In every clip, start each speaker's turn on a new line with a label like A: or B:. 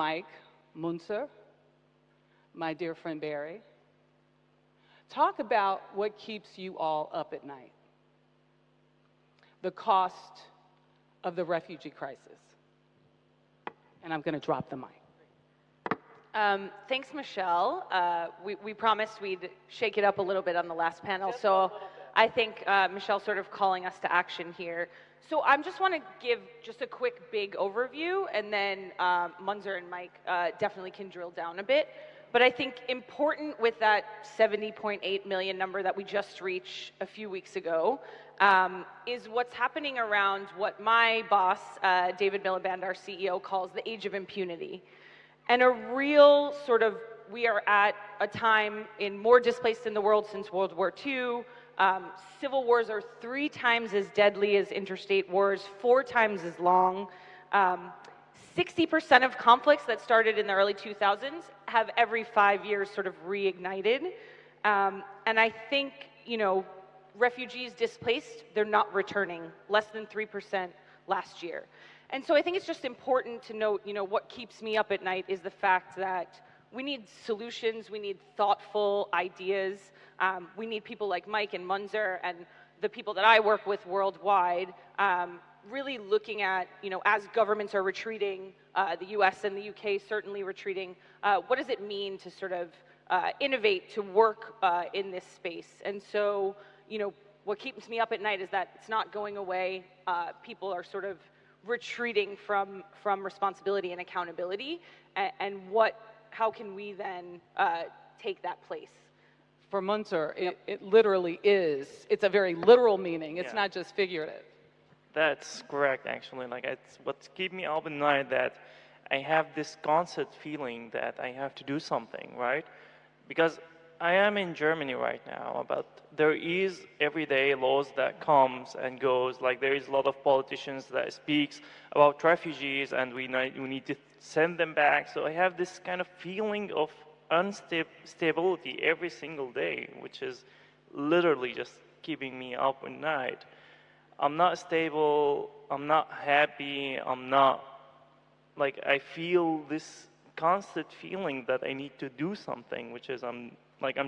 A: Mike, Munzer, my dear friend Barry, talk about what keeps you all up at night. The cost of the refugee crisis. And I'm going to drop the mic.
B: Thanks, Michelle. We promised we'd shake it up a little bit on the last panel, so I think Michelle's sort of calling us to action here. So I just want to give just a quick big overview, and then Munzer and Mike definitely can drill down a bit. But I think important with that 70.8 million number that we just reached a few weeks ago is what's happening around what my boss, David Miliband, our CEO, calls the age of impunity. And a real sort of, we are at a time in more displaced in the world since World War II. Civil wars are 3 times as deadly as interstate wars, 4 times as long. 60% of conflicts that started in the early 2000s have every 5 years sort of reignited. And I think, you know, refugees displaced, they're not returning, less than 3% last year. And so I think it's just important to note, you know, what keeps me up at night is the fact that we need solutions, we need thoughtful ideas, we need people like Mike and Munzer and the people that I work with worldwide, really looking at, you know, as governments are retreating, the US and the UK certainly retreating, what does it mean to sort of innovate, to work in this space? And so, you know, what keeps me up at night is that it's not going away. People are sort of retreating from responsibility and accountability, and how can we then take that place?
A: For Munzer, it literally is. It's a very literal meaning. It's not just figurative.
C: That's correct, actually. Like, it's what's keeping me up at night, that I have this constant feeling that I have to do something, right? Because I am in Germany right now, but there is everyday laws that comes and goes. Like, there is a lot of politicians that speaks about refugees, and we need to send them back. So I have this kind of feeling of instability every single day, which is literally just keeping me up at night. I'm not stable, I'm not happy, I feel this constant feeling that I need to do something, which is I'm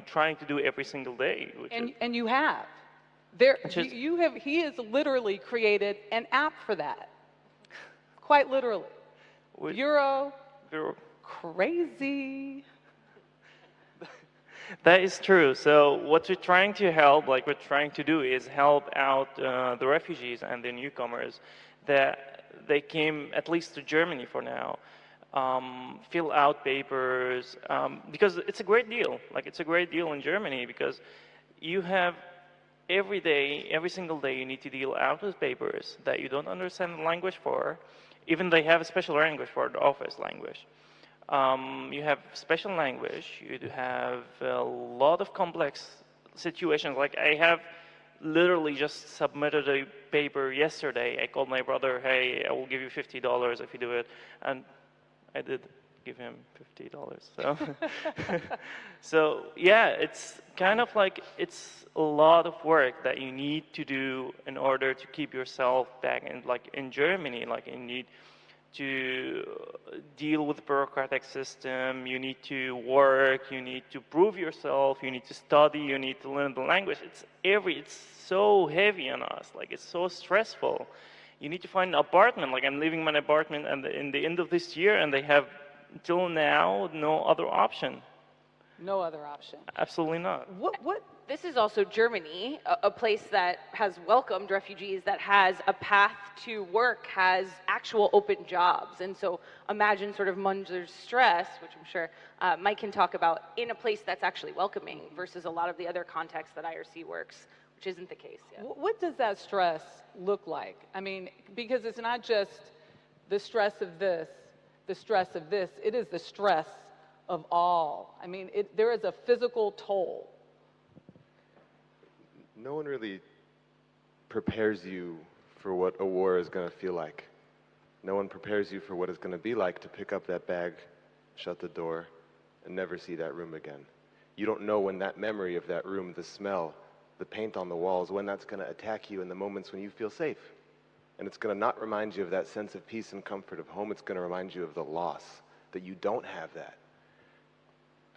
C: trying to do every single day.
A: And you have. He has literally created an app for that. Quite literally. Bureau. Crazy.
C: That is true. So what we're trying to do is help out the refugees and the newcomers that they came at least to Germany for now. Fill out papers, because it's a great deal. Like, it's a great deal in Germany because you have every single day you need to deal out with papers that you don't understand the language for. Even they have a special language for the office language. You have special language, you have a lot of complex situations. Like, I have literally just submitted a paper yesterday. I called my brother, hey, I will give you $50 if you do it. And I did give him $50. So, so yeah, it's kind of like, it's a lot of work that you need to do in order to keep yourself back in Germany. Like, you need to deal with the bureaucratic system, you need to work, you need to prove yourself, you need to study, you need to learn the language. It's so heavy on us, like, it's so stressful. You need to find an apartment. Like, I'm living in my apartment and in the end of this year, and they have, till now, no other option.
A: No other option.
C: Absolutely not.
B: This is also Germany, a place that has welcomed refugees, that has a path to work, has actual open jobs. And so imagine sort of Munzer's stress, which I'm sure Mike can talk about, in a place that's actually welcoming versus a lot of the other contexts that IRC works, which isn't the case yet.
A: What does that stress look like? I mean, because it's not just the stress of this, it is the stress of all. I mean, there is a physical toll.
D: No one really prepares you for what a war is going to feel like. No one prepares you for what it's going to be like to pick up that bag, shut the door, and never see that room again. You don't know when that memory of that room, the smell, the paint on the walls, when that's going to attack you in the moments when you feel safe. And it's going to not remind you of that sense of peace and comfort of home. It's going to remind you of the loss that you don't have that.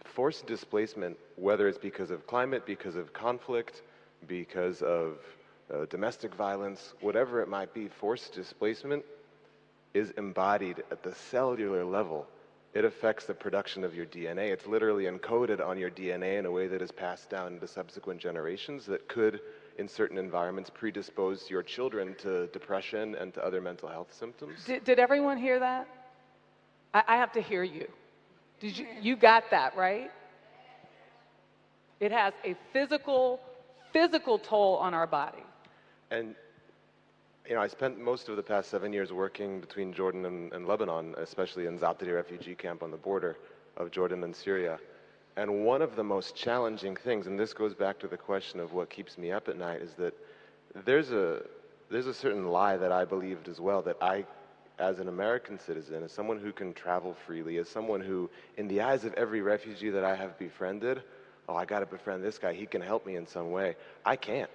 D: Forced displacement, whether it's because of climate, because of conflict, because of domestic violence, whatever it might be, forced displacement is embodied at the cellular level. It affects the production of your DNA. It's literally encoded on your DNA in a way that is passed down into subsequent generations that could, in certain environments, predispose your children to depression and to other mental health symptoms.
A: Did everyone hear that? I have to hear you. You got that, right? It has a physical toll on our body.
D: And you know, I spent most of the past 7 years working between Jordan and Lebanon, especially in Zaptari refugee camp on the border of Jordan and Syria. And one of the most challenging things, and this goes back to the question of what keeps me up at night, is that there's a certain lie that I believed as well, that I, as an American citizen, as someone who can travel freely, as someone who, in the eyes of every refugee that I have befriended, oh, I got to befriend this guy, he can help me in some way. I can't.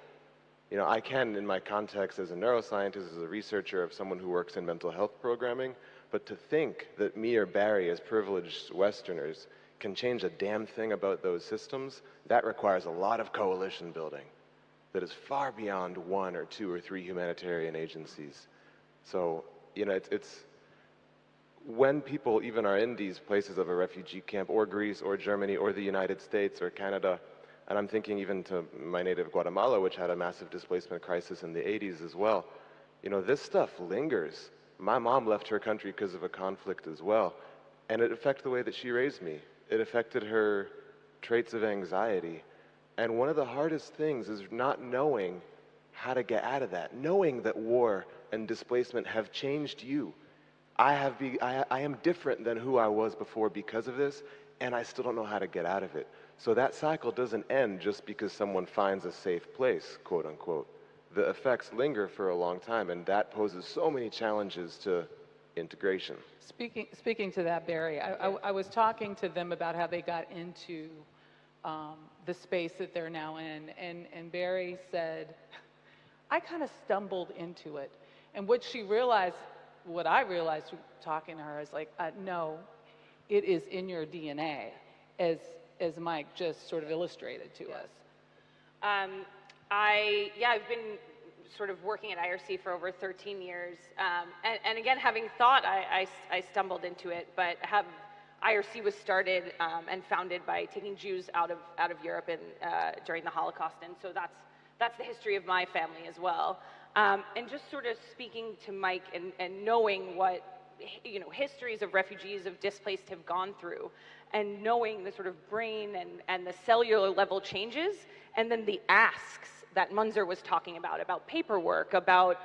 D: You know, I can in my context as a neuroscientist, as a researcher, of someone who works in mental health programming, but to think that me or Barry, as privileged Westerners, can change a damn thing about those systems, that requires a lot of coalition building that is far beyond 1 or 2 or 3 humanitarian agencies. So, you know, it's when people even are in these places of a refugee camp, or Greece, or Germany, or the United States, or Canada, and I'm thinking even to my native Guatemala, which had a massive displacement crisis in the 80s as well. You know, this stuff lingers. My mom left her country because of a conflict as well, and it affected the way that she raised me. It affected her traits of anxiety. And one of the hardest things is not knowing how to get out of that, knowing that war and displacement have changed you. I am different than who I was before because of this, and I still don't know how to get out of it. So that cycle doesn't end just because someone finds a safe place, quote unquote. The effects linger for a long time, and that poses so many challenges to integration.
A: Speaking to that, Barry, I was talking to them about how they got into the space that they're now in, and Barry said, I kind of stumbled into it. And what I realized talking to her is like, no, it is in your DNA, as Mike just sort of illustrated to us.
B: I've been sort of working at IRC for over 13 years. And again, having thought I stumbled into it, but IRC was started and founded by taking Jews out of Europe during the Holocaust. And so that's the history of my family as well. And just sort of speaking to Mike and knowing what, you know, histories of refugees, of displaced have gone through, and knowing the sort of brain and the cellular level changes, and then the asks that Munzer was talking about paperwork, about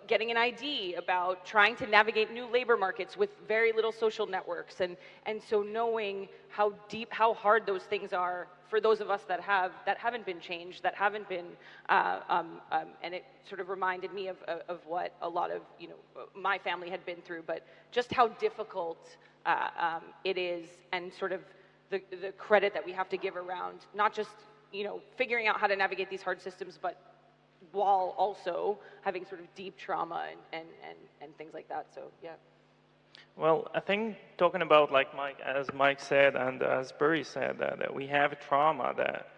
B: getting an ID, about trying to navigate new labor markets with very little social networks, and so knowing how deep, how hard those things are for those of us that haven't been changed, that haven't been, and it sort of reminded me of what a lot of my family had been through, but just how difficult it is, and sort of the credit that we have to give around not just figuring out how to navigate these hard systems, but while also having sort of deep trauma and things like that. So yeah.
C: Well, I think talking about, like as Mike said and as Barry said, that we have trauma that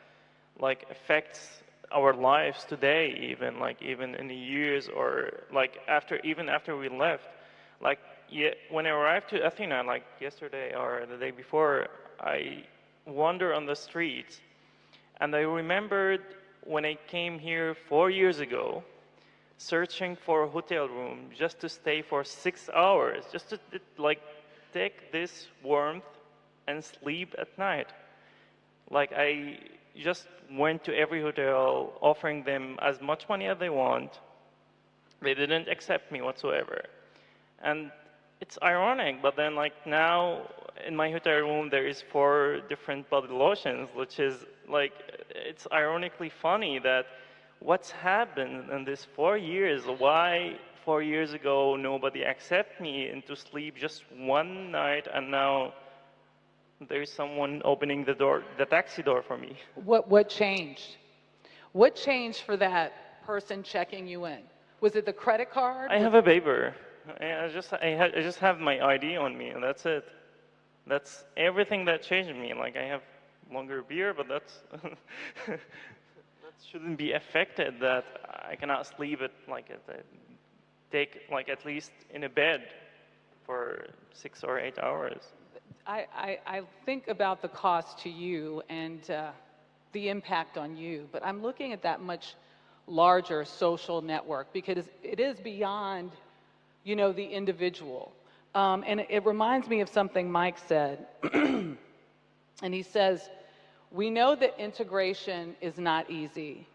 C: affects our lives today, even in the years, or after we left. When I arrived to Athena, yesterday or the day before, I wander on the streets, and I remembered when I came here 4 years ago, searching for a hotel room just to stay for 6 hours, just to take this warmth and sleep at night. I just went to every hotel, offering them as much money as they want. They didn't accept me whatsoever. And it's ironic, but then now in my hotel room there is 4 different body lotions, which is it's ironically funny that what's happened in these 4 years, why 4 years ago nobody accepted me into sleep just one night, and now there's someone opening the door, the taxi door for me.
A: What changed? What changed for that person checking you in? Was it the credit card?
C: I have a paper. I just have my ID on me, and that's it. That's everything that changed me. Like I have longer beard, but that's that shouldn't be affected. That I cannot sleep take like at least in a bed for 6 or 8 hours.
A: I think about the cost to you and the impact on you, but I'm looking at that much larger social network because it is beyond, the individual. And it reminds me of something Mike said. And he says, we know that integration is not easy.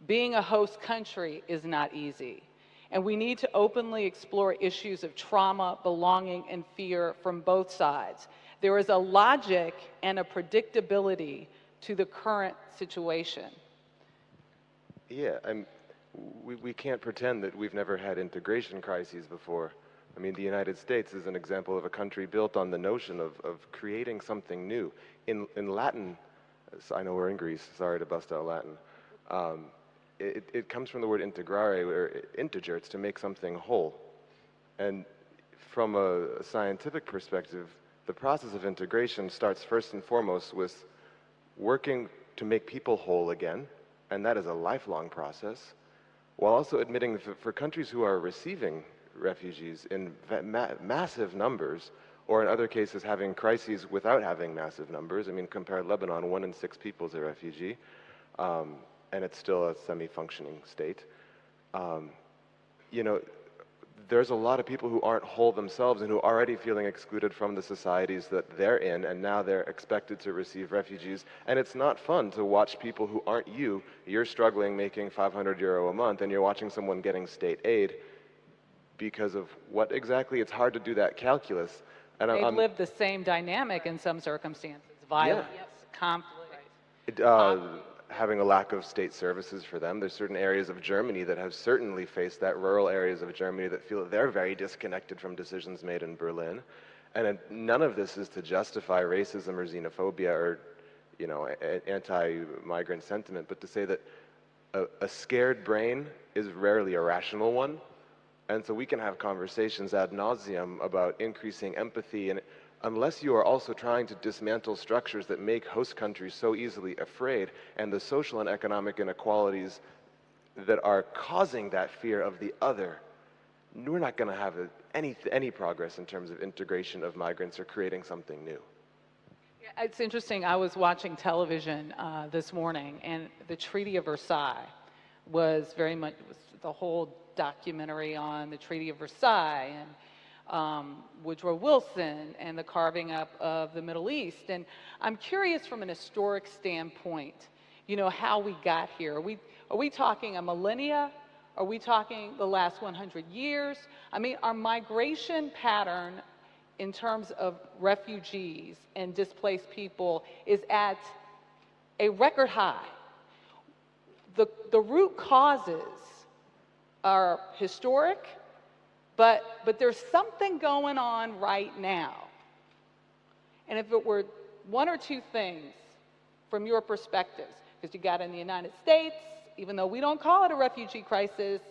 A: Being a host country is not easy. And we need to openly explore issues of trauma, belonging, and fear from both sides. There is a logic and a predictability to the current situation.
D: Yeah, we can't pretend that we've never had integration crises before. I mean, the United States is an example of a country built on the notion of creating something new. In Latin, I know we're in Greece, sorry to bust out Latin. It comes from the word integrare, or integer, it's to make something whole. And from a scientific perspective, the process of integration starts first and foremost with working to make people whole again, and that is a lifelong process, while also admitting that for countries who are receiving refugees in massive numbers, or in other cases having crises without having massive numbers. I mean, compare Lebanon, 1 in 6 people is a refugee, and it's still a semi-functioning state. There's a lot of people who aren't whole themselves and who are already feeling excluded from the societies that they're in, and now they're expected to receive refugees. And it's not fun to watch people who aren't you. You're struggling making €500 a month, and you're watching someone getting state aid because of what exactly? It's hard to do that calculus. And
A: They've lived the same dynamic in some circumstances, violence, conflict.
D: Having a lack of state services for them. There's certain areas of Germany that have certainly faced that, rural areas of Germany that feel that they're very disconnected from decisions made in Berlin. And none of this is to justify racism or xenophobia or, anti-migrant sentiment, but to say that a scared brain is rarely a rational one. And so we can have conversations ad nauseum about increasing empathy, and unless you are also trying to dismantle structures that make host countries so easily afraid, and the social and economic inequalities that are causing that fear of the other, we're not going to have any progress in terms of integration of migrants or creating something new.
A: It's interesting, I was watching television this morning, and the Treaty of Versailles was the whole documentary on the Treaty of Versailles and Woodrow Wilson and the carving up of the Middle East. And I'm curious from an historic standpoint, how we got here. Are we talking a millennia? Are we talking the last 100 years? I mean, our migration pattern in terms of refugees and displaced people is at a record high. The root causes are historic, but there's something going on right now. And if it were one or two things from your perspectives, because you got it in the United States, even though we don't call it a refugee crisis,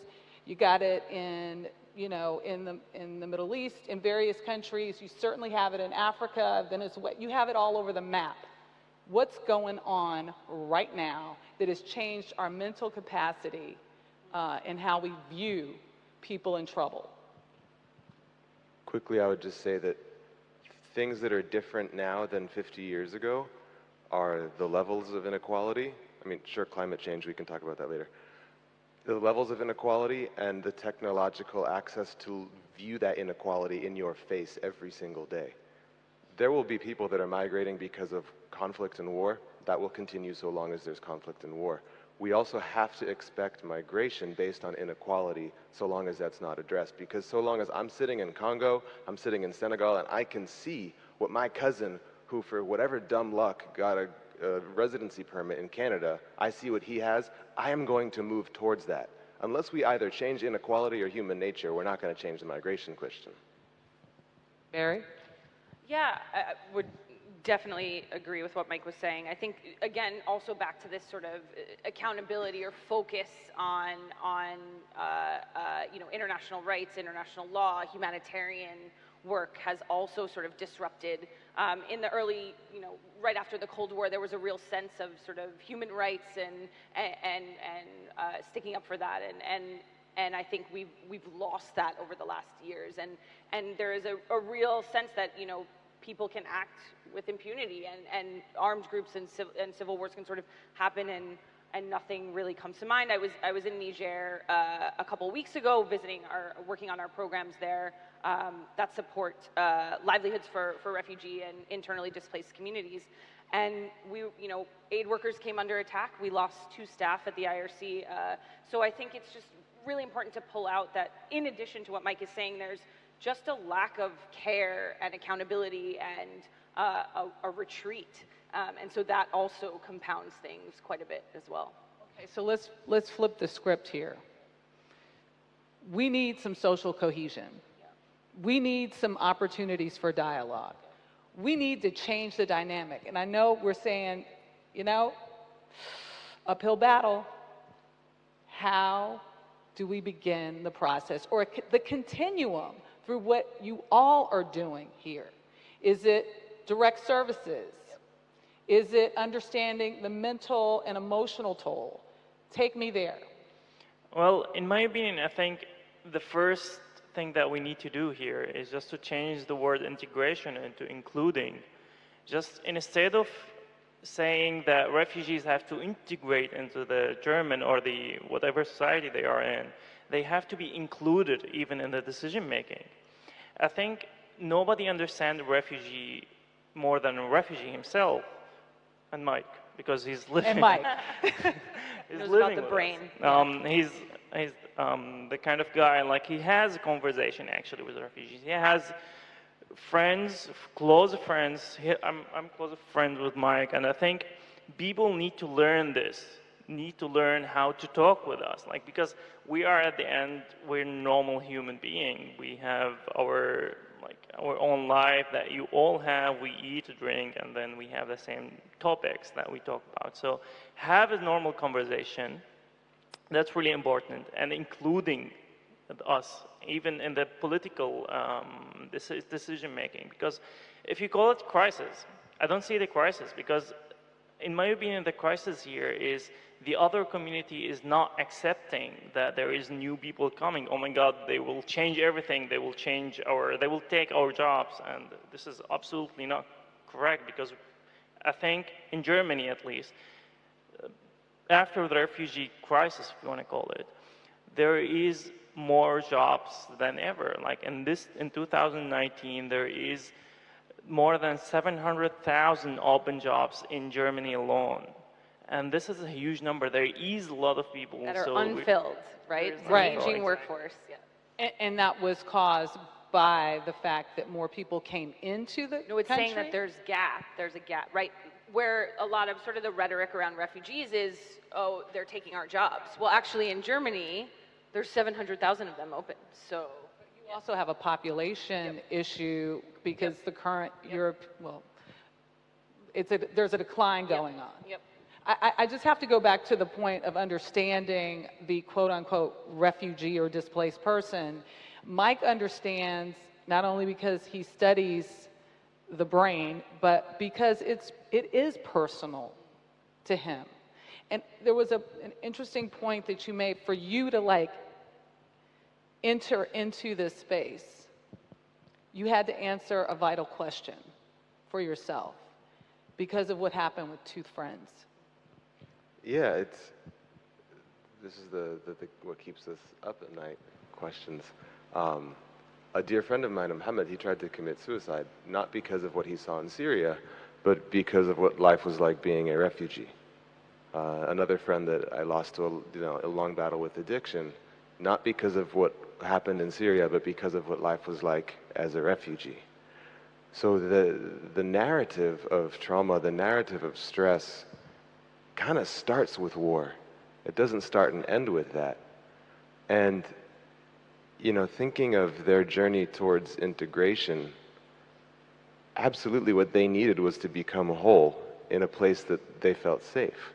A: you got it in the Middle East, in various countries, you certainly have it in Africa, Venezuela, you have it all over the map. What's going on right now that has changed our mental capacity and how we view people in trouble?
D: Quickly, I would just say that things that are different now than 50 years ago are the levels of inequality. I mean, sure, climate change, we can talk about that later. The levels of inequality and the technological access to view that inequality in your face every single day. There will be people that are migrating because of conflict and war. That will continue so long as there's conflict and war. We also have to expect migration based on inequality so long as that's not addressed. Because so long as I'm sitting in Congo, I'm sitting in Senegal, and I can see what my cousin, who for whatever dumb luck got a residency permit in Canada, I see what he has, I am going to move towards that. Unless we either change inequality or human nature, we're not going to change the migration question.
A: Barry?
B: Yeah, I would Definitely agree with what Mike was saying. I think, again, also back to this sort of accountability or focus on international rights, international law, humanitarian work has also sort of disrupted. In the early, right after the Cold War, there was a real sense of sort of human rights and sticking up for that, and I think we've lost that over the last years, and there is a real sense that people can act with impunity, and armed groups and civil wars can sort of happen, and nothing really comes to mind. I was in Niger a couple weeks ago, working on our programs there that support livelihoods for refugee and internally displaced communities. And aid workers came under attack. We lost 2 staff at the IRC. So I think it's just really important to pull out that, in addition to what Mike is saying, there's just a lack of care and accountability and a retreat. And so that also compounds things quite a bit as well.
A: Okay, so let's flip the script here. We need some social cohesion. We need some opportunities for dialogue. We need to change the dynamic. And I know we're saying, uphill battle. How do we begin the process, or the continuum through what you all are doing here? Is it direct services? Is it understanding the mental and emotional toll? Take me there.
C: Well, in my opinion, I think the first thing that we need to do here is just to change the word integration into including. Just instead of saying that refugees have to integrate into the German or the whatever society they are in, they have to be included even in the decision making. I think nobody understands a refugee more than a refugee himself, and Mike, because he's living.
A: And Mike.
C: He's
B: knows
C: living
B: about the
C: with
B: brain.
C: us. He's the kind of guy, like, he has a conversation actually with refugees. He has friends, close friends. I'm close friends with Mike, and I think people need to learn this, need to learn how to talk with us, like, because we are at the end, we're normal human being. We have our own life that you all have. We eat, drink, and then we have the same topics that we talk about. So have a normal conversation. That's really important, and including us, even in the political decision making. Because if you call it crisis, I don't see the crisis, because in my opinion, the crisis here is the other community is not accepting that there is new people coming. Oh my God, they will change everything. They will take our jobs, and this is absolutely not correct, because I think in Germany at least, after the refugee crisis, if you want to call it, there is more jobs than ever. Like in 2019, there is more than 700,000 open jobs in Germany alone. And this is a huge number. There is a lot of people
B: That are unfilled, right? It's an aging workforce. Yeah.
A: And that was caused by the fact that more people came into the
B: No, it's
A: country?
B: saying that there's a gap, right? Where a lot of sort of the rhetoric around refugees is, oh, they're taking our jobs. Well, actually in Germany, there's 700,000 of them open, so.
A: You also have a population issue, because the current Europe, well, there's a decline going on.
B: Yep.
A: I just have to go back to the point of understanding the quote-unquote refugee or displaced person. Mike understands, not only because he studies the brain, but because it is personal to him. And there was an interesting point that you made, for you to enter into this space. You had to answer a vital question for yourself because of what happened with 2 friends.
D: Yeah, this is what keeps us up at night, questions. A dear friend of mine, Mohammed, he tried to commit suicide, not because of what he saw in Syria, but because of what life was like being a refugee. Another friend that I lost to a long battle with addiction, not because of what happened in Syria, but because of what life was like as a refugee. So the narrative of trauma, the narrative of stress, kind of starts with war. It doesn't start and end with that. And, thinking of their journey towards integration, absolutely what they needed was to become whole in a place that they felt safe.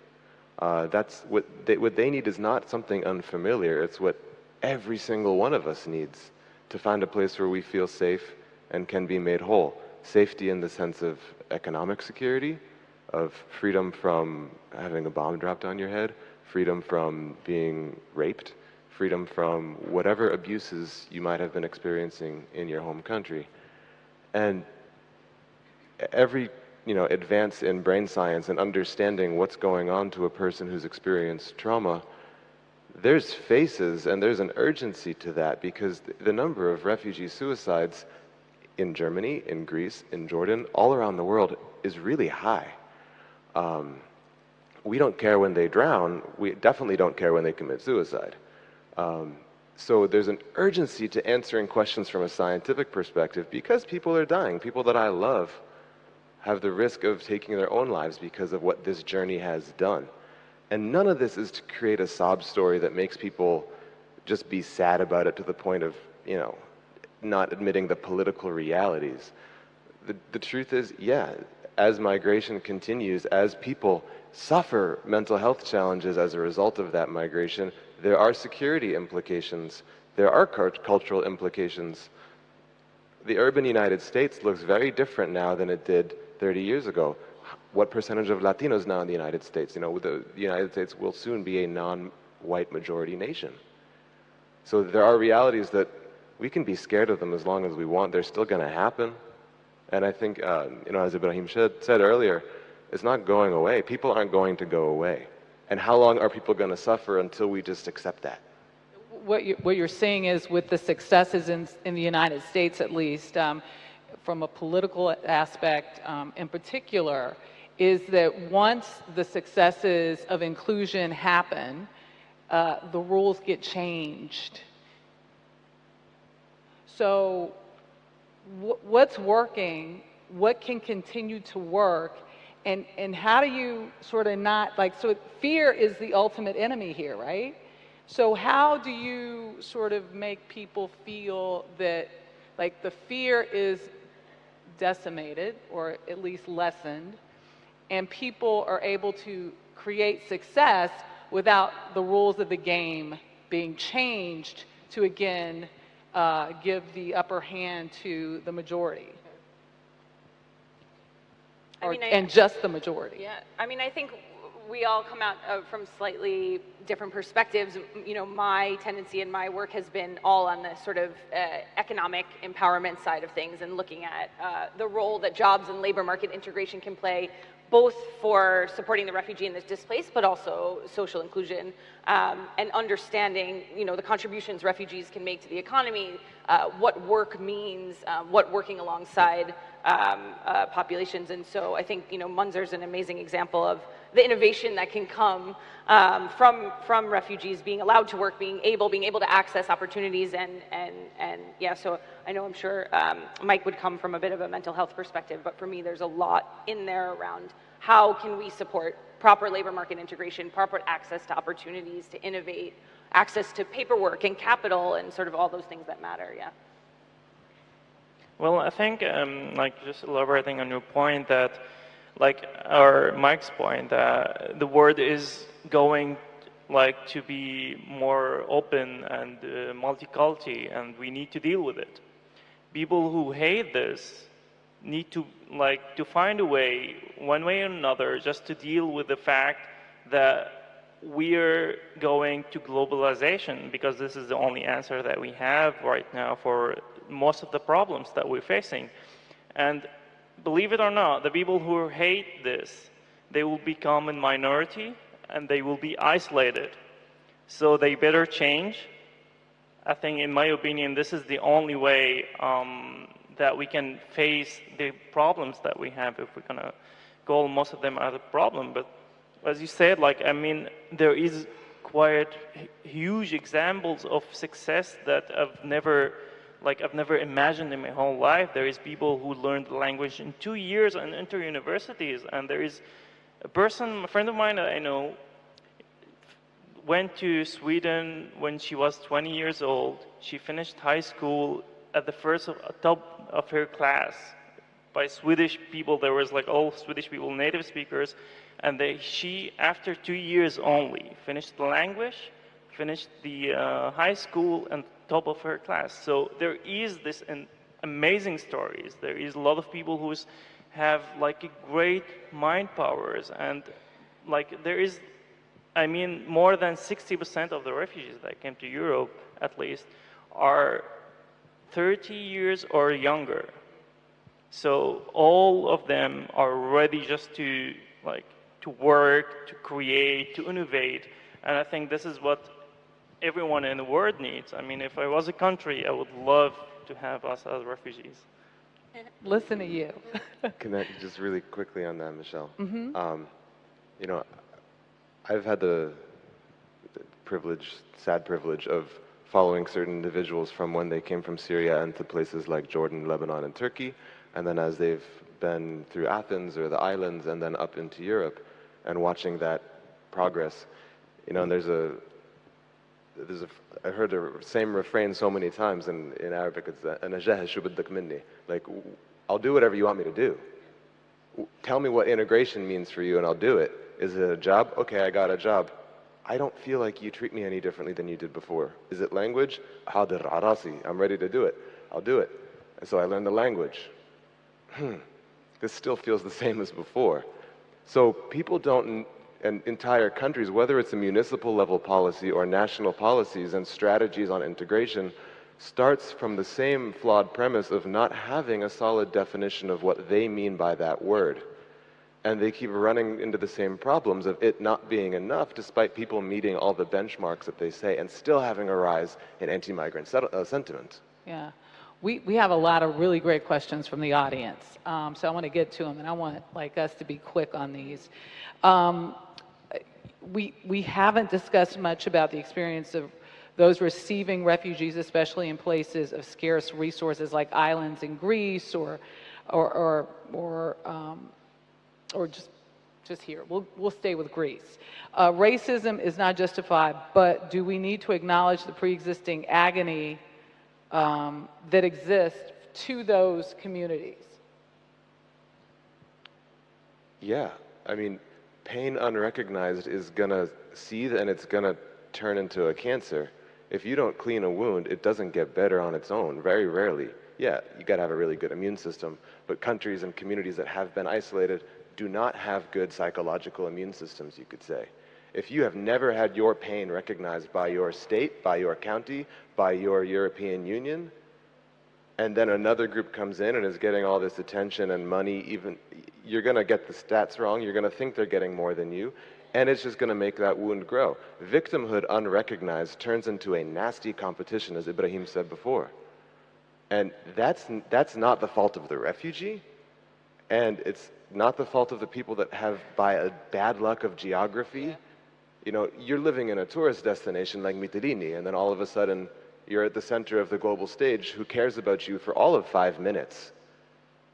D: That's what they need is not something unfamiliar. It's what every single one of us needs, to find a place where we feel safe and can be made whole. Safety in the sense of economic security, of freedom from having a bomb dropped on your head, freedom from being raped, freedom from whatever abuses you might have been experiencing in your home country. And every advance in brain science and understanding what's going on to a person who's experienced trauma, there's phases and there's an urgency to that, because the number of refugee suicides in Germany, in Greece, in Jordan, all around the world is really high. We don't care when they drown. We definitely don't care when they commit suicide. So there's an urgency to answering questions from a scientific perspective, because people are dying. People that I love have the risk of taking their own lives because of what this journey has done. And none of this is to create a sob story that makes people just be sad about it to the point of, not admitting the political realities. The truth is, yeah, as migration continues, as people suffer mental health challenges as a result of that migration, there are security implications, there are cultural implications. The urban United States looks very different now than it did 30 years ago. What percentage of Latinos now in the United States? The United States will soon be a non-white majority nation. So there are realities that we can be scared of them as long as we want. They're still going to happen. And I think, as Ibrahim said earlier, it's not going away. People aren't going to go away. And how long are people going to suffer until we just accept that?
A: What you're saying is, with the successes in the United States, at least, from a political aspect in particular, is that once the successes of inclusion happen, the rules get changed. So what's working, what can continue to work, and how do you sort of not, so fear is the ultimate enemy here, right? So how do you sort of make people feel that, the fear is decimated, or at least lessened, and people are able to create success without the rules of the game being changed to, again, give the upper hand to the majority? And just the majority.
B: Yeah, I think we all come out from slightly different perspectives. My tendency in my work has been all on the sort of economic empowerment side of things, and looking at the role that jobs and labor market integration can play, both for supporting the refugee and the displaced, but also social inclusion, and understanding, the contributions refugees can make to the economy, what work means, what working alongside populations. And so I think, Munzer's an amazing example of the innovation that can come from refugees being allowed to work, being able to access opportunities, and yeah. So I'm sure Mike would come from a bit of a mental health perspective, but for me, there's a lot in there around how can we support proper labor market integration, proper access to opportunities to innovate, access to paperwork and capital, and sort of all those things that matter. Yeah.
C: Well, I think, just elaborating on your point, that, or Mike's point, that the world is going, to be more open and multicultural, and we need to deal with it. People who hate this need to, to find a way, one way or another, just to deal with the fact that we're going to globalization, because this is the only answer that we have right now for most of the problems that we're facing. And believe it or not, the people who hate this, they will become a minority and they will be isolated. So they better change. I think, in my opinion, this is the only way that we can face the problems that we have, if we're going to call most of them as a problem. But as you said, there is quite huge examples of success that I've never imagined in my whole life. There is people who learned the language in 2 years and enter universities, and there is a friend of mine that I know, went to Sweden when she was 20 years old. She finished high school at the top of her class, by Swedish people. There was like all Swedish people, native speakers, and she, after 2 years only, finished the language, finished the high school, and top of her class. So there is this amazing stories. There is a lot of people who have like a great mind powers, and like there is, I mean, more than 60% of the refugees that came to Europe, at least, are 30 years or younger. So all of them are ready just to work, to create, to innovate. And I think this is what everyone in the world needs. I mean, if I was a country, I would love to have us as refugees.
A: Listen to you.
D: Can I just really quickly on that, Michelle?
A: Mm-hmm.
D: You know, I've had the sad privilege of following certain individuals from when they came from Syria and to places like Jordan, Lebanon, and Turkey, and then as they've been through Athens or the islands and then up into Europe, and watching that progress. You know, and I heard the same refrain so many times in Arabic. It's "Ana jahiz shu baddak minni." Like, I'll do whatever you want me to do. Tell me what integration means for you, and I'll do it. Is it a job? Okay, I got a job. I don't feel like you treat me any differently than you did before. Is it language? Hadir arasi. I'm ready to do it. I'll do it. And so I learned the language. This still feels the same as before. So people don't, and entire countries, whether it's a municipal level policy or national policies and strategies on integration, starts from the same flawed premise of not having a solid definition of what they mean by that word. And they keep running into the same problems of it not being enough, despite people meeting all the benchmarks that they say, and still having a rise in anti-migrant sentiment.
A: Yeah. We have a lot of really great questions from the audience, so I want to get to them, and I want us to be quick on these. We haven't discussed much about the experience of those receiving refugees, especially in places of scarce resources like islands in Greece or just here. We'll stay with Greece. Racism is not justified, but do we need to acknowledge the pre-existing agony that exists to those communities?
D: Yeah, I mean, pain unrecognized is gonna seethe and it's gonna turn into a cancer. If you don't clean a wound, it doesn't get better on its own, very rarely. Yeah, you gotta have a really good immune system, but countries and communities that have been isolated do not have good psychological immune systems, you could say. If you have never had your pain recognized by your state, by your county, by your European Union, and then another group comes in and is getting all this attention and money, even you're going to get the stats wrong, you're going to think they're getting more than you, and it's just going to make that wound grow. Victimhood unrecognized turns into a nasty competition, as Ibrahim said before. And that's not the fault of the refugee, and it's not the fault of the people that have, by a bad luck of geography, you know, you're living in a tourist destination like Mytilene, and then all of a sudden you're at the center of the global stage. Who cares about you for all of 5 minutes?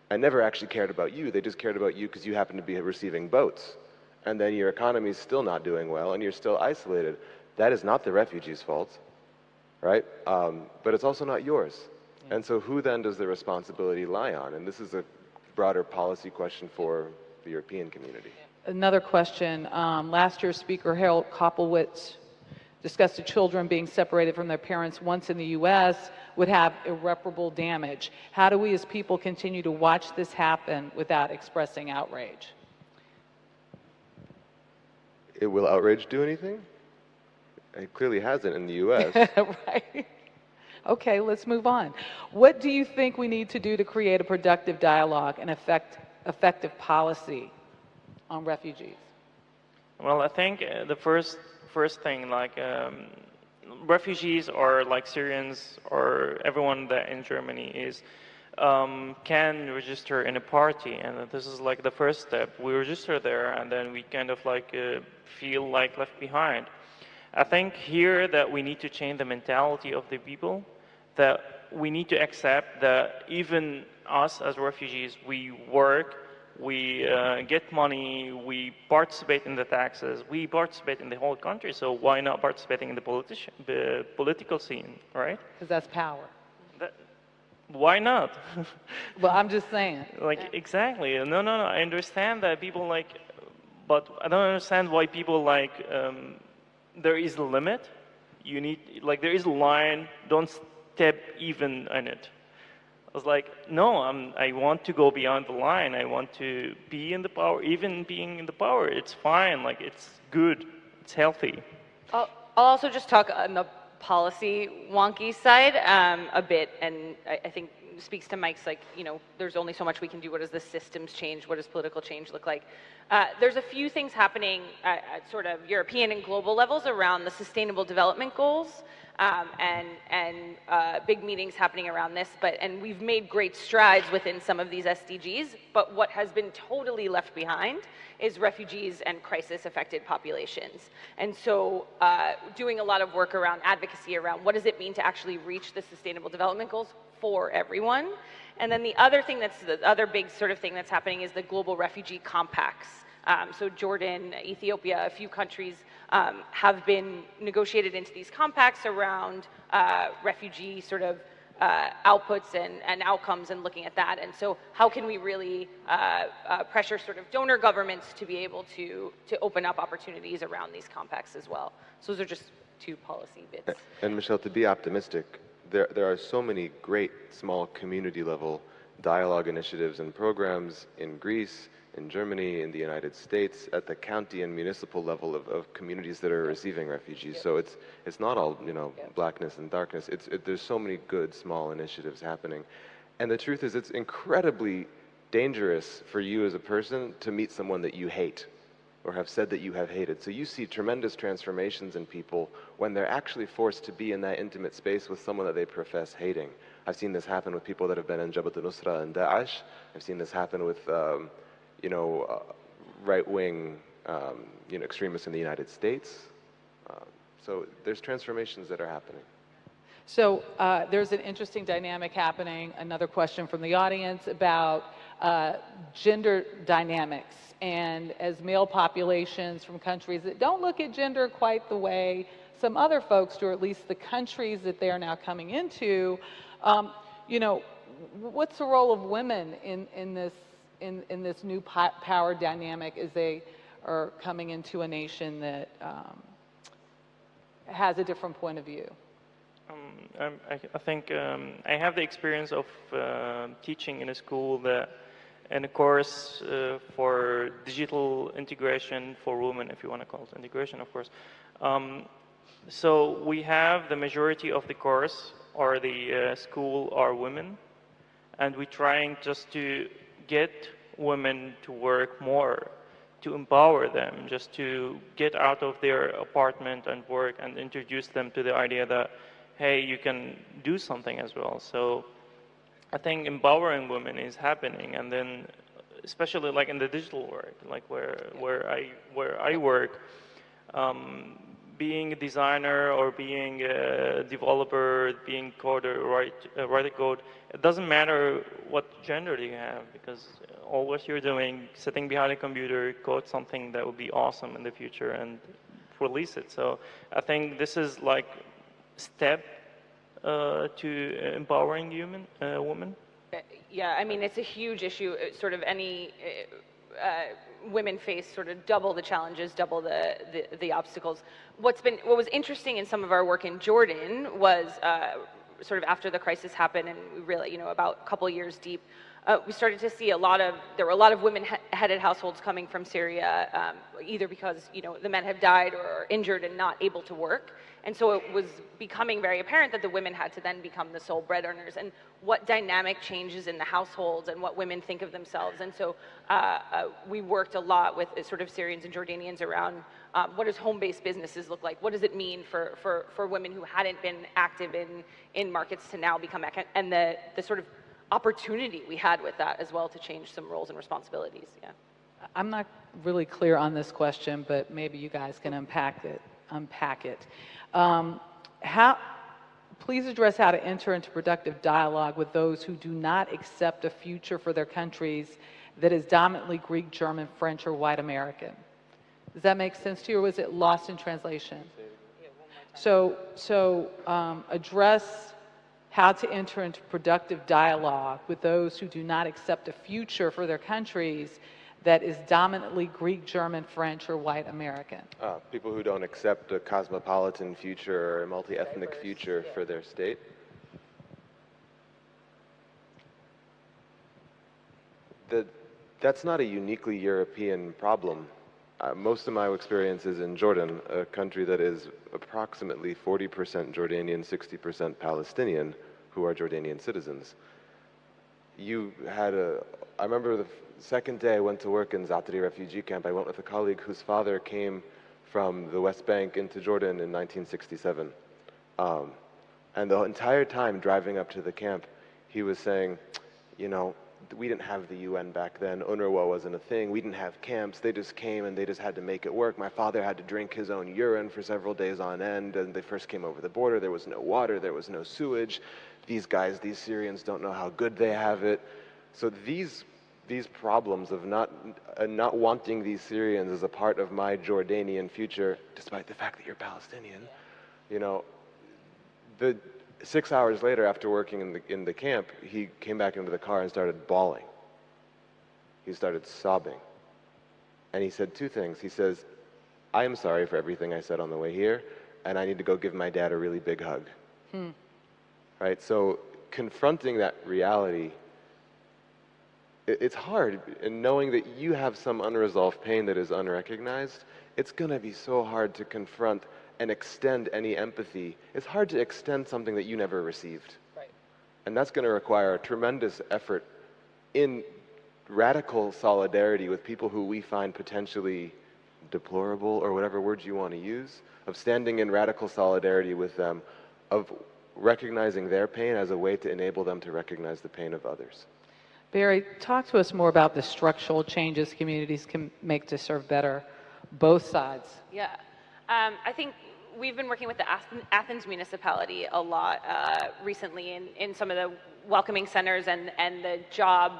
D: I never actually cared about you. They just cared about you because you happen to be receiving boats. And then your economy is still not doing well, and you're still isolated. That is not the refugee's fault, right? But it's also not yours. And so who then does the responsibility lie on? And this is a broader policy question for the European community.
A: Another question. Last year's speaker, Harold Koplowitz, discussed the children being separated from their parents once in the U.S. would have irreparable damage. How do we as people continue to watch this happen without expressing outrage?
D: Will outrage do anything? It clearly hasn't in the U.S.
A: Right. Okay, let's move on. What do you think we need to do to create a productive dialogue and effective policy on refugees?
C: Well, I think the first thing, refugees or like Syrians or everyone that in Germany is can register in a party, and this is like the first step. We register there, and then we kind of feel like left behind. I think here that we need to change the mentality of the people, that we need to accept that even us as refugees, we work, we get money, we participate in the taxes, we participate in the whole country, so why not participating in the political scene, right?
A: Because that's power.
C: why not?
A: Well, I'm just saying.
C: Like, exactly. No, I understand that people like, but I don't understand why people like, there is a limit. You need, like, there is a line, don't step even in it. I was like, no, I want to go beyond the line. I want to be in the power, even being in the power, it's fine. Like, it's good, it's healthy.
B: I'll also just talk on the policy wonky side a bit, and I think speaks to Mike's, like, you know, there's only so much we can do. What does the systems change? What does political change look like? There's a few things happening at sort of European and global levels around the Sustainable Development Goals, and big meetings happening around this, and we've made great strides within some of these SDGs, but what has been totally left behind is refugees and crisis-affected populations. And so doing a lot of work around advocacy around what does it mean to actually reach the Sustainable Development Goals for everyone. And then the other thing the other big sort of thing that's happening is the global refugee compacts. So Jordan, Ethiopia, a few countries have been negotiated into these compacts around refugee sort of outputs and outcomes and looking at that. And so how can we really pressure sort of donor governments to be able to open up opportunities around these compacts as well? So those are just two policy bits.
D: And Michelle, to be optimistic, there are so many great small community level dialogue initiatives and programs in Greece, in Germany, in the United States, at the county and municipal level of communities that are receiving refugees. So it's not all, you know, blackness and darkness. There's so many good small initiatives happening. And the truth is, it's incredibly dangerous for you as a person to meet someone that you hate or have said that you have hated. So you see tremendous transformations in people when they're actually forced to be in that intimate space with someone that they profess hating. I've seen this happen with people that have been in Jabhat al-Nusra and Daesh. I've seen this happen with right-wing extremists in the United States. So there's transformations that are happening.
A: So there's an interesting dynamic happening. Another question from the audience about gender dynamics. And as male populations from countries that don't look at gender quite the way some other folks do, or at least the countries that they are now coming into, what's the role of women in this new power dynamic as they are coming into a nation that has a different point of view?
C: I think I have the experience of teaching in a school in a course for digital integration for women, if you want to call it integration, of course. So we have the majority of the course or the school are women, and we're trying just to get women to work more, to empower them, just to get out of their apartment and work and introduce them to the idea that, hey, you can do something as well. So I think empowering women is happening, and then especially like in the digital work, like where I work, being a designer or being a developer, being coder, write a code, it doesn't matter what gender you have, because all what you're doing, sitting behind a computer, code something that would be awesome in the future and release it. So I think this is like step to empowering women.
B: Yeah, I mean, it's a huge issue. Sort of any women face sort of double the challenges, double the obstacles. What was interesting in some of our work in Jordan was sort of after the crisis happened, and we really, about a couple years deep, we started to see there were a lot of women-headed households coming from Syria, either because, the men have died or injured and not able to work. And so it was becoming very apparent that the women had to then become the sole bread earners, and what dynamic changes in the households and what women think of themselves. And so we worked a lot with sort of Syrians and Jordanians around what does home-based businesses look like? What does it mean for women who hadn't been active in markets to now become active? And the sort of opportunity we had with that as well to change some roles and responsibilities. Yeah.
A: I'm not really clear on this question, but maybe you guys can unpack it. Please address how to enter into productive dialogue with those who do not accept a future for their countries that is dominantly Greek, German, French, or white American. Does that make sense to you, or was it lost in translation? So address how to enter into productive dialogue with those who do not accept a future for their countries that is dominantly Greek, German, French, or white American.
D: People who don't accept a cosmopolitan future or a multi-ethnic future for their state. That's not a uniquely European problem. Most of my experience is in Jordan, a country that is approximately 40% Jordanian, 60% Palestinian, who are Jordanian citizens. I remember the second day I went to work in Zatari refugee camp, I went with a colleague whose father came from the West Bank into Jordan in 1967. And the entire time driving up to the camp, he was saying, you know, we didn't have the UN back then. UNRWA wasn't a thing. We didn't have camps. They just came and they just had to make it work. My father had to drink his own urine for several days on end. And they first came over the border. There was no water. There was no sewage. These guys, these Syrians don't know how good they have it. So these problems of not wanting these Syrians as a part of my Jordanian future, despite the fact that you're Palestinian, you know, 6 hours later, after working in the camp, he came back into the car and started bawling. He started sobbing. And he said two things. He says, I am sorry for everything I said on the way here, and I need to go give my dad a really big hug. Right? So confronting that reality, it's hard. And knowing that you have some unresolved pain that is unrecognized, it's going to be so hard to confront and extend any empathy. It's hard to extend something that you never received.
A: Right.
D: And that's going to require a tremendous effort in radical solidarity with people who we find potentially deplorable, or whatever words you want to use, of standing in radical solidarity with them, of recognizing their pain as a way to enable them to recognize the pain of others.
A: Barry, talk to us more about the structural changes communities can make to serve better both sides.
B: Yeah. I think we've been working with the Athens municipality a lot recently in some of the welcoming centers and the job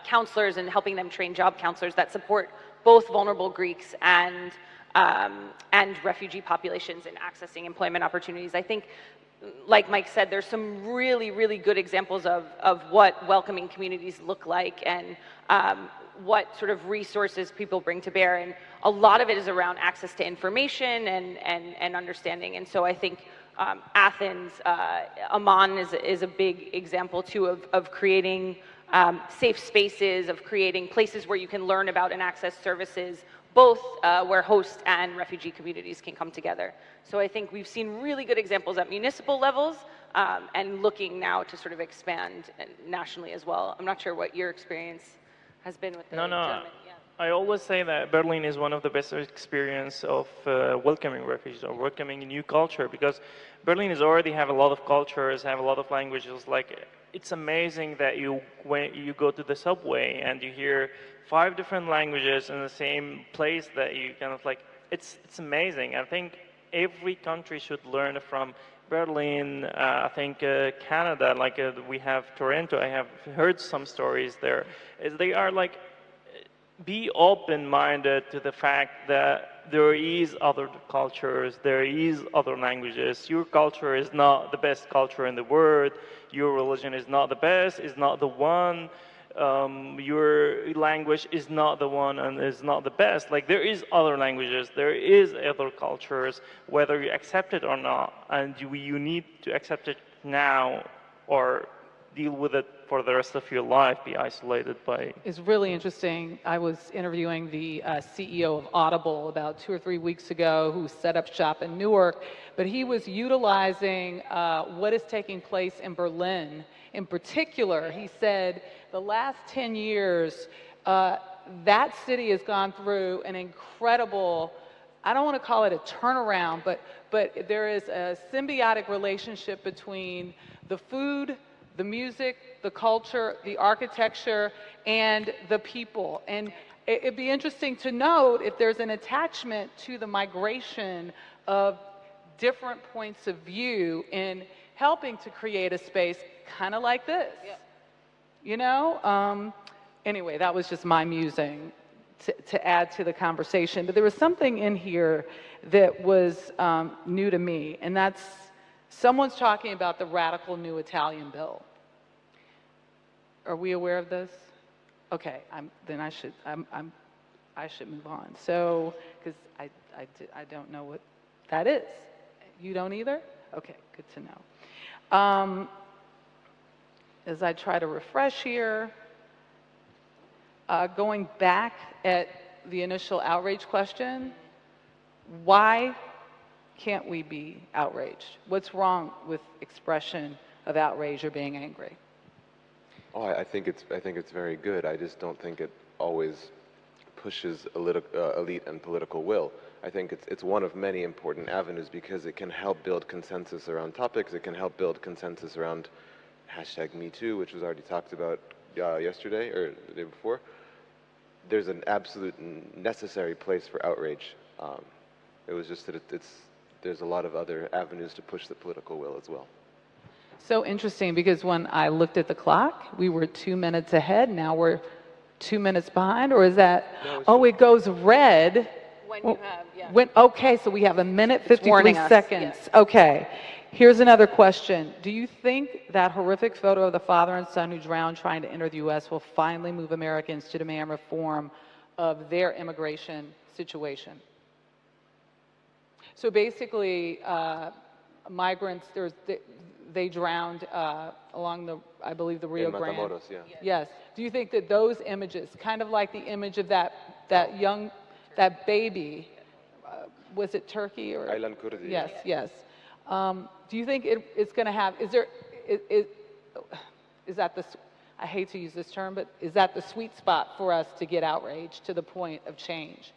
B: counselors, and helping them train job counselors that support both vulnerable Greeks and refugee populations in accessing employment opportunities. I think, like Mike said, there's some really, really good examples of what welcoming communities look like, and what sort of resources people bring to bear. And a lot of it is around access to information and understanding. And so I think Athens, Amman is a big example too of creating safe spaces, of creating places where you can learn about and access services, both where host and refugee communities can come together. So I think we've seen really good examples at municipal levels, and looking now to sort of expand nationally as well. I'm not sure what your experience has been with the German. Yeah.
C: I always say that Berlin is one of the best experience of welcoming refugees or welcoming a new culture, because Berlin is already have a lot of cultures, have a lot of languages. Like, it's amazing that when you go to the subway and you hear 5 different languages in the same place, that you kind of like, it's amazing. I think every country should learn from Berlin. I think Canada, like we have Toronto, I have heard some stories there. They are like, be open-minded to the fact that there is other cultures, there is other languages. Your culture is not the best culture in the world. Your religion is not the best, is not the one. Your language is not the one and is not the best. Like, there is other languages, there is other cultures, whether you accept it or not, and you need to accept it now or deal with it for the rest of your life, be isolated by.
A: It's really interesting. I was interviewing the CEO of Audible about 2 or 3 weeks ago, who set up shop in Newark, but he was utilizing what is taking place in Berlin. In particular, he said the last 10 years, that city has gone through an incredible, I don't want to call it a turnaround, but there is a symbiotic relationship between the food, the music, the culture, the architecture, and the people. And it'd be interesting to note if there's an attachment to the migration of different points of view in helping to create a space kind of like this. Yeah. You know? Anyway, that was just my musing to add to the conversation. But there was something in here that was new to me, and that's Someone's talking about the radical new Italian bill. Are we aware of this? Okay, then I should move on. So, because I don't know what that is. You don't either? Okay, good to know. As I try to refresh here, going back at the initial outrage question, why can't we be outraged? What's wrong with expression of outrage or being angry?
D: Oh, I think it's very good. I just don't think it always pushes elite and political will. I think it's one of many important avenues because it can help build consensus around topics. It can help build consensus around #MeToo, which was already talked about yesterday or the day before. There's an absolute necessary place for outrage. It was just that there's a lot of other avenues to push the political will as well.
A: So interesting, because when I looked at the clock, we were 2 minutes ahead. Now we're 2 minutes behind, or is that?
D: No,
A: oh, it goes red.
B: When you have, yeah.
A: Okay, so we have a minute 53
B: warning us,
A: seconds.
B: yes.
A: Okay. Here's another question. Do you think that horrific photo of the father and son who drowned trying to enter the U.S. will finally move Americans to demand reform of their immigration situation? So basically, migrants, they drowned along the, I believe, the Rio Grande.
D: Matamoros, yeah.
A: Yes. Do you think that those images, kind of like the image of that baby, was it Turkey or?
D: Aylan Kurdi.
A: Yes, yes. Do you think it's going to have, is that the, I hate to use this term, but is that the sweet spot for us to get outraged to the point of change?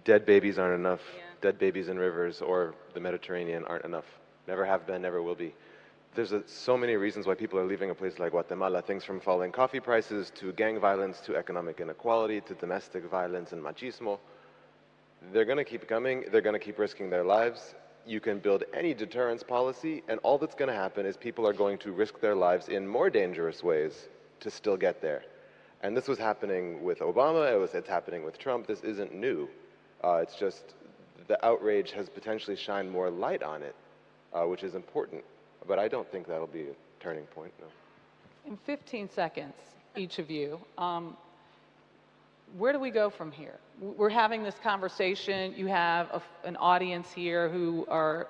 D: Dead babies aren't enough.
B: Yeah.
D: Dead babies in rivers or the Mediterranean aren't enough. Never have been, never will be. There's so many reasons why people are leaving a place like Guatemala, things from falling coffee prices to gang violence to economic inequality to domestic violence and machismo. They're going to keep coming. They're going to keep risking their lives. You can build any deterrence policy, and all that's going to happen is people are going to risk their lives in more dangerous ways to still get there. And this was happening with Obama. It's happening with Trump. This isn't new. It's just the outrage has potentially shined more light on it, which is important. But I don't think that'll be a turning point, no.
A: In 15 seconds, each of you, where do we go from here? We're having this conversation. You have an audience here who are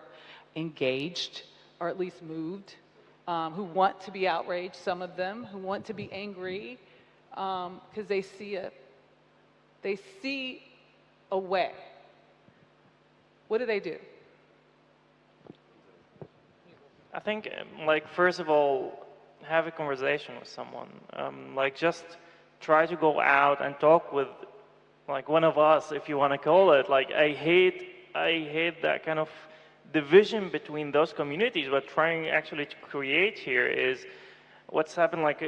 A: engaged, or at least moved, who want to be outraged, some of them, who want to be angry, because they see a way. What do they do?
C: I think, like, first of all, have a conversation with someone. Like, just try to go out and talk with, like, one of us, if you want to call it. Like, I hate that kind of division between those communities. What trying actually to create here is what's happened, like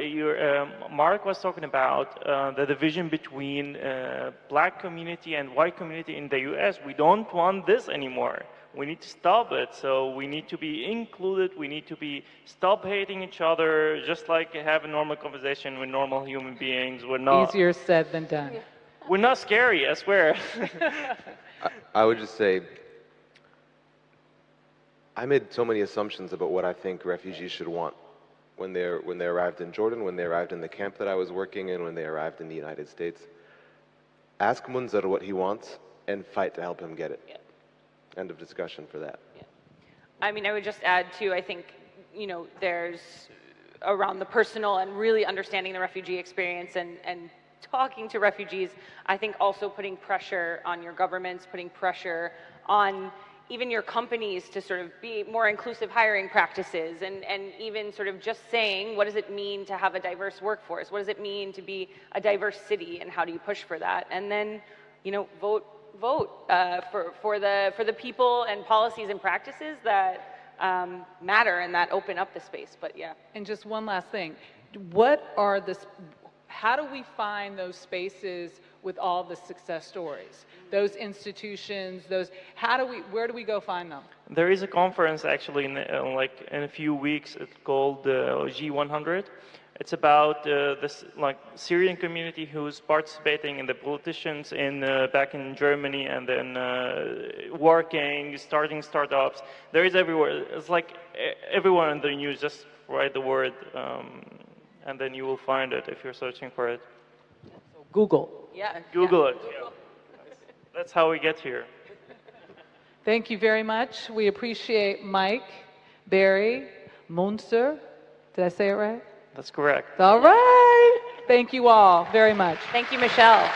C: Mark was talking about, the division between black community and white community in the US. We don't want this anymore. We need to stop it. So we need to be included. We need to stop hating each other, just like have a normal conversation with normal human beings. We're not
A: easier said than done.
C: We're not scary, I swear.
D: I would just say, I made so many assumptions about what I think refugees should want when they arrived in Jordan, when they arrived in the camp that I was working in, when they arrived in the United States. Ask Munzar what he wants and fight to help him get it.
B: Yeah.
D: End of discussion for that.
B: Yeah. I mean, I would just add too, I think, there's around the personal and really understanding the refugee experience and talking to refugees, I think also putting pressure on your governments, putting pressure on even your companies to sort of be more inclusive hiring practices and even sort of just saying, what does it mean to have a diverse workforce? What does it mean to be a diverse city, and how do you push for that? And then, vote for the people and policies and practices that matter and that open up the space. But yeah.
A: And just one last thing. How do we find those spaces with all the success stories? Those institutions, where do we go find them?
C: There is a conference actually in a few weeks. It's called G100. It's about this like Syrian community who's participating in the politicians in back in Germany, and then working, starting startups. There is everywhere. It's like everywhere in the news. Just write the word, and then you will find it if you're searching for it.
A: Google.
B: Yeah.
C: Google it. Yeah. That's how we get here.
A: Thank you very much. We appreciate Mike, Barry, Munzer. Did I say it right?
C: That's correct.
A: All right. Thank you all very much.
B: Thank you, Michelle.